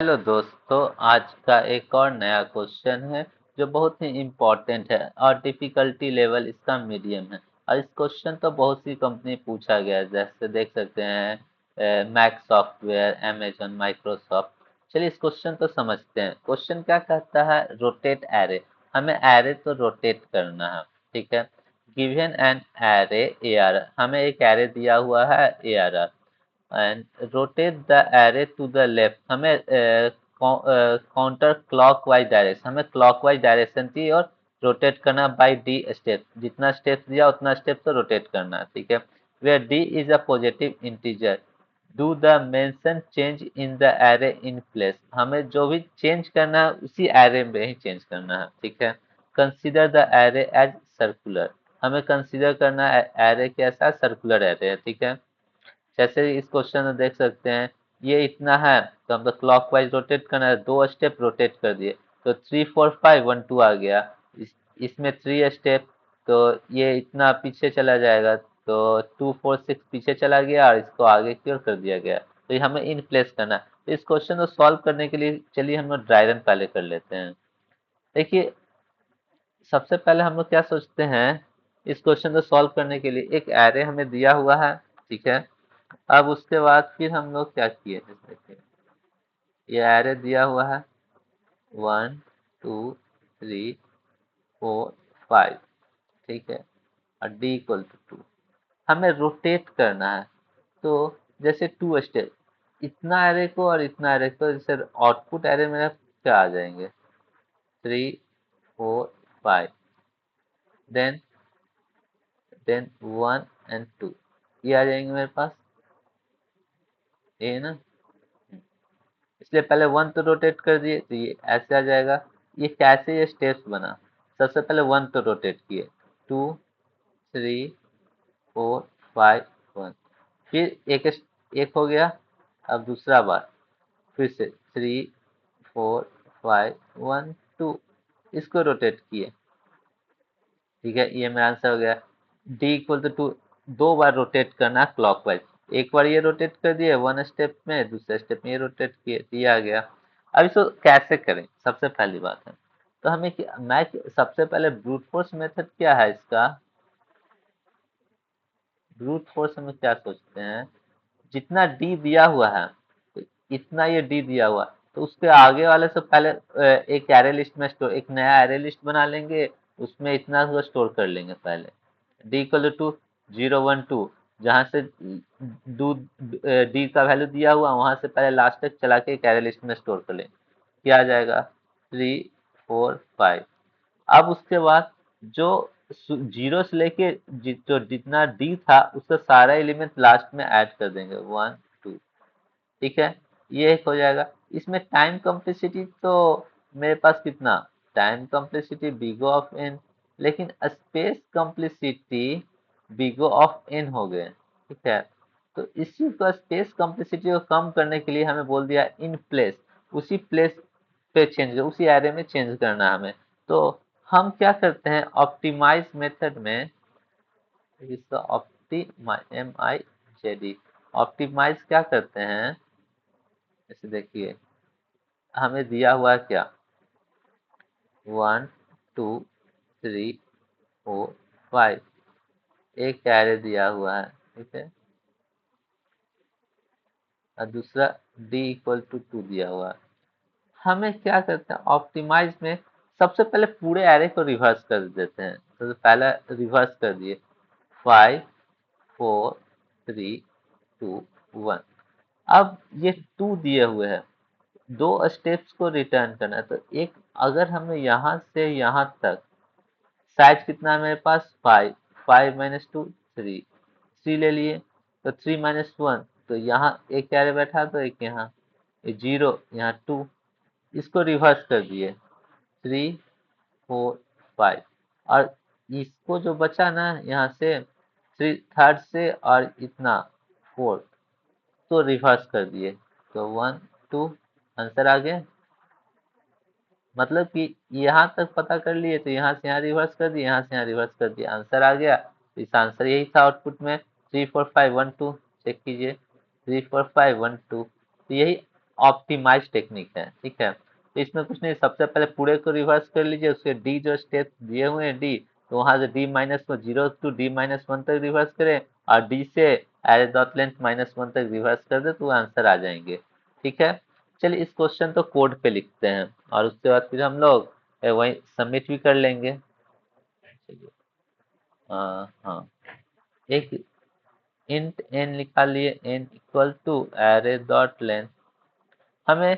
Hello दोस्तों, आज का एक और नया क्वेश्चन है जो बहुत ही इम्पोर्टेंट है और डिफिकल्टी लेवल इसका मीडियम है। और इस क्वेश्चन तो बहुत सी कंपनी पूछा गया है, जैसे देख सकते हैं मैक सॉफ्टवेयर, अमेजन, माइक्रोसॉफ्ट। चलिए इस क्वेश्चन को समझते हैं। क्वेश्चन क्या कहता है? Rotate array. हमें एरे तो रोटेट करना है, ठीक है। Given an array A R, हमें एक एरे दिया हुआ है A R R, and rotate the array to the left. हमें काउंटर क्लॉकवाइज डायरेक्शन, हमें क्लॉकवाइज डायरेक्शन की और रोटेट करना बाय डी स्टेप। जितना स्टेप दिया उतना स्टेप तो रोटेट करना, ठीक है। Where D is a positive integer, do the mention change in the array in place. हमें जो भी चेंज करना है उसी एरे में ही चेंज करना है, ठीक है। Consider the array as circular, हमें कंसीडर करना है एरे कैसा, सर्कुलर एरे है, ठीक है। जैसे इस क्वेश्चन में देख सकते हैं, ये इतना है तो हम तो क्लॉकवाइज रोटेट करना है, 2 स्टेप रोटेट कर दिए तो 3 4 5 1 2 आ गया। इसमें 3 स्टेप, तो ये इतना पीछे चला जाएगा, तो 2 4 6 पीछे चला गया और इसको आगे की ओर कर दिया गया। तो ये हमें इन प्लेस करना है। तो इस क्वेश्चन को सॉल्व करने के लिए चलिए हम लोग ड्राई रन पहले कर लेते हैं। देखिए, सबसे पहले हम लोग क्या सोचते हैं, इस क्वेश्चन को सॉल्व करने के लिए एक एरे हमें दिया हुआ है, ठीक है। अब उसके बाद फिर हम लोग क्या किए थे, देखिए ये एरे दिया हुआ है 1 2 3 4 5, ठीक है। और डी इक्वल टू 2, हमें रोटेट करना है। तो जैसे 2 स्टेप, इतना एरे को और इतना एरे को, जैसे आउटपुट एरे मेरा क्या आ जाएंगे, 3 4 5, देन 1 and 2, ये आ जाएंगे मेरे पास, ये है ना। इसलिए पहले 1 तो रोटेट कर दिए तो ये ऐसे आ जाएगा। ये कैसे ये स्टेप्स बना, सबसे पहले 1 तो रोटेट किए, 2 3 4 5 1, फिर एक हो गया। अब दूसरा बार फिर से 3 4 5 1 2, इसको रोटेट किए, ठीक है। ये मेरा आंसर हो गया। डी इक्वल टू 2 बार रोटेट करना क्लॉकवाइज, एक बार ये रोटेट कर दिए 1 स्टेप में, दूसरे स्टेप में ये रोटेट किए, तो ये आ गया। अब इसको कैसे करें, सबसे पहली बात है तो हमें सबसे पहले ब्रूट फोर्स मेथड क्या है इसका। ब्रूट फोर्स में क्या सोचते हैं, जितना डी दिया हुआ है, तो इतना ये डी दिया हुआ, तो उसके आगे वाले से पहले एक एरे लिस्ट में स्टोर, एक नया एरे लिस्ट बना लेंगे, उसमें इतना को स्टोर कर लेंगे पहले। डी इक्वल टू 0 1 2, जहाँ से डी का वैल्यू दिया हुआ वहां से पहले लास्ट तक चला के एक एरे लिस्ट में स्टोर कर लेंगे, क्या आ जाएगा 3 4 5। अब उसके बाद जो 0 से लेके जो जितना डी था उसका सारा एलिमेंट लास्ट में ऐड कर देंगे, 1 2, ठीक है। ये एक हो जाएगा। इसमें टाइम कॉम्प्लेक्सिटी तो मेरे पास कितना, time complexity big of N, लेकिन space complexity big of N हो गए, ठीक है। तो इसी को स्पेस कॉम्प्लेक्सिटी को कम करने के लिए हमें बोल दिया इन प्लेस, उसी प्लेस पे चेंज, उसी एरे में चेंज करना है हमें। तो हम क्या करते हैं ऑप्टिमाइज मेथड में, इसका ऑप्टिमाइज MIJD, ऑप्टिमाइज क्या करते हैं, जैसे देखिए हमें दिया हुआ है क्या, 1 2 3 4 5, एक कैरे दिया हुआ है, ठीक है। और दूसरा डी इक्वल टू 2 दिया हुआ है। हमें क्या करते हैं ऑप्टिमाइज में, सबसे पहले पूरे एरे को रिवर्स कर देते हैं। तो पहला रिवर्स कर दिए, 5 4 3 2 1। अब ये 2 दिए हुए हैं, 2 स्टेप्स को रिटर्न करना है। तो एक, अगर हमें यहाँ से यहाँ तक साइज कितना है मेरे पास, 5, 5 - 2 3 ले लिए, तो 3 - 1, तो यहाँ एक कैरे बैठा तो एक यहाँ, ये 0 यहाँ 2, इसको रिवर्स कर दिए 3 4 5। और इसको जो बचा ना यहाँ से, थ्री थर्ड से और इतना 4, तो रिवर्स कर दिए, तो 1 2, आंसर आ गया। मतलब कि यहाँ तक पता कर लिए तो यहाँ से यहाँ रिवर्स कर दिए, यहाँ से यहाँ रिवर्स कर दिए, आंसर आ गया। तो इस आंसर यही था आउटपुट में, 3 4 5 1 2, चेक कीजिए 3 4 5 1 2, तो यही ऑप्टिमाइज टेक्निक है, ठीक है। तो इसमें कुछ नहीं, सबसे पहले पूरे को रिवर्स कर लीजिए, उसके डी जो स्टेप दिए हुए हैं डी, तो वहां से डी माइनस को 0 टू डी माइनस 1 तक रिवर्स करें, और डी से एरे डॉट लेंथ -1 तक रिवर्स कर दे तो आंसर आ जाएंगे, ठीक है। चलिए इस क्वेश्चन तो कोड पे लिखते हैं और उसके बाद फिर हम लोग वही सबमिट भी कर लेंगे। चलिए, हाँ, एक इंट n निकाल लिए, n equal to array dot length. हमें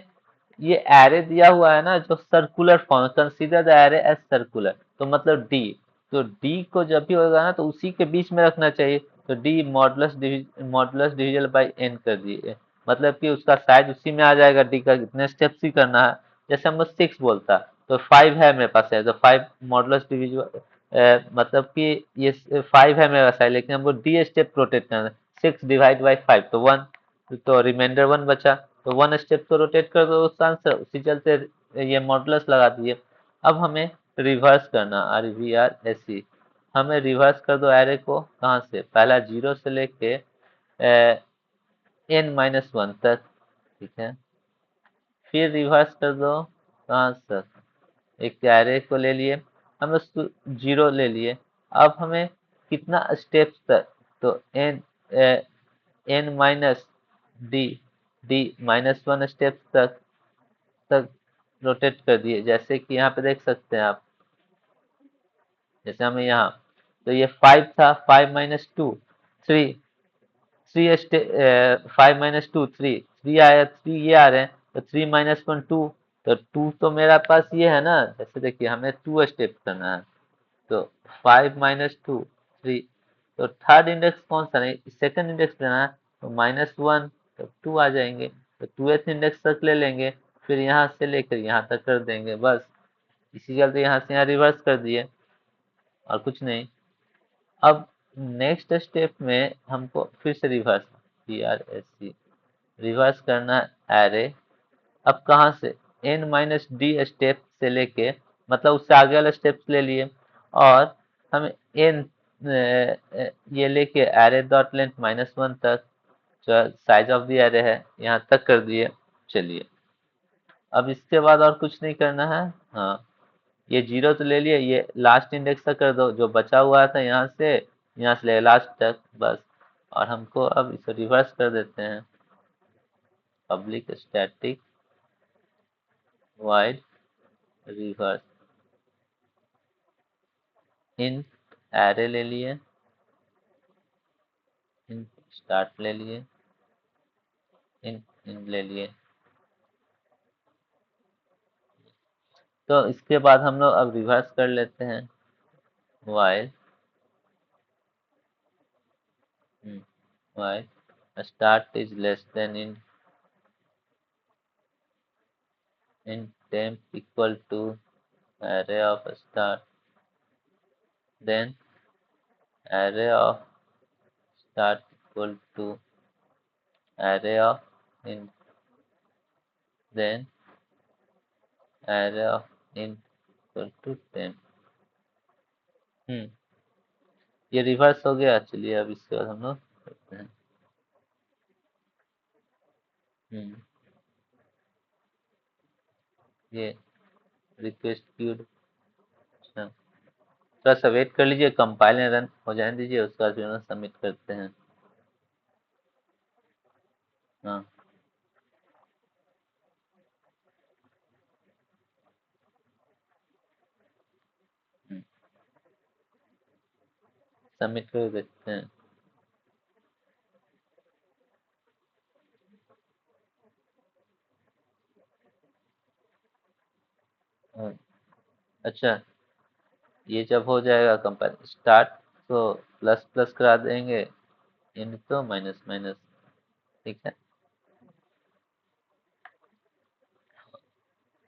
ये एरे दिया हुआ है ना जो circular form, consider the array as circular, तो मतलब डी, तो डी को जब भी होगा ना तो उसी के बीच में रखना चाहिए, तो D modulus divisible by N कर दिए, मतलब कि उसका साइज उसी में आ जाएगा, डी का कितने स्टेप्स ही करना है। जैसे हम 6 बोलता तो 5 है मेरे पास है, तो 5 मॉडुलस डिविजल मतलब कि ये 5 है मेरे पास है, लेकिन हमको डी स्टेप रोटेट करना है, 6 डिवाइड बाई 5 तो 1, तो रिमाइंडर 1 बचा, तो 1 स्टेप तो रोटेट कर दो उस आंसर, उसी चलते ये मॉडुलस लगा दिए। अब हमें रिवर्स करना, R V R S E, हमें रिवर्स कर दो एरे को, कहाँ से, पहला 0 से लेके n-1 तक, ठीक है। फिर रिवर्स कर दो कहाँ तक, एक एरे को ले लिए, हम उसको 0 ले लिए, अब हमें कितना स्टेप्स तक, तो n minus D, D -1 step तक रोटेट कर दिए, जैसे कि यहाँ पे देख सकते हैं आप, जैसे हमें यहाँ, तो ये 5 था, 5 माइनस टू 3, 5 - 2 3, 3 आया, 3 ये आ रहे हैं, तो 3 - 1 2, तो 2 तो मेरा पास ये है ना, जैसे देखिए हमें 2 स्टेप करना है, तो 5 - 2 3, तो थर्ड इंडेक्स कौन सा, नहीं सेकंड इंडेक्स लेना है, तो -1, तो 2 आ जाएंगे, तो 2th इंडेक्स तक ले लेंगे, फिर यहाँ से लेकर यहाँ तक कर देंगे, बस इसी चलते यहाँ से यहाँ रिवर्स कर दिए और कुछ नहीं। अब नेक्स्ट स्टेप में हमको फिर से रिवर्स, RSC रिवर्स करना है एरे, अब कहाँ से, n-d स्टेप से लेके, मतलब उससे आगे वाले स्टेप्स ले लिए, और हमें n ये लेके एरे डॉट लेंथ -1 तक, जो साइज ऑफ द एरे है यहाँ तक कर दिए। चलिए अब इसके बाद और कुछ नहीं करना है, हाँ, ये 0 तो ले लिए, ये लास्ट इंडेक्स तक कर दो, जो बचा हुआ था यहाँ से ले लास्ट तक, बस। और हमको अब इसे रिवर्स कर देते हैं, पब्लिक स्टैटिक वाइड रिवर्स, इन एरे ले लिए, इन स्टार्ट ले लिए, इन ले लिए, तो इसके बाद हम लोग अब रिवर्स कर लेते हैं, while while start is less than N temp equal to array of start, then array of start equal to array of int, then array of int equal to temp। हम्म, ये रिवर्स हो गया। चलिए अब इसके बाद हम लोग करते हैं, हम्म, ये रिक्वेस्ट क्यूड, अच्छा थोड़ा सा वेट कर लीजिए, कंपाइल एंड रन हो जाने दीजिए, उसके बाद फिर सबमिट करते हैं। हाँ, सबमिट कर देते हैं। हाँ, अच्छा, ये जब हो जाएगा कंपाइल स्टार्ट, तो प्लस प्लस करा देंगे, इन तो माइनस माइनस, ठीक है,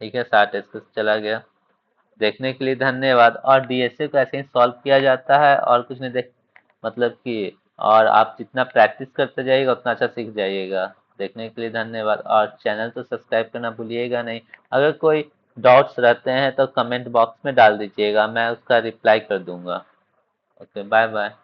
ठीक है, 60 चला गया। देखने के लिए धन्यवाद। और डीएसए को ऐसे ही सॉल्व किया जाता है और कुछ नहीं, देख मतलब कि, और आप जितना प्रैक्टिस करते जाइएगा उतना अच्छा सीख जाइएगा। देखने के लिए धन्यवाद, और चैनल तो सब्सक्राइब करना भूलिएगा नहीं। अगर कोई डाउट्स रहते हैं तो कमेंट बॉक्स में डाल दीजिएगा, मैं उसका रिप्लाई कर दूंगा। Okay, bye bye.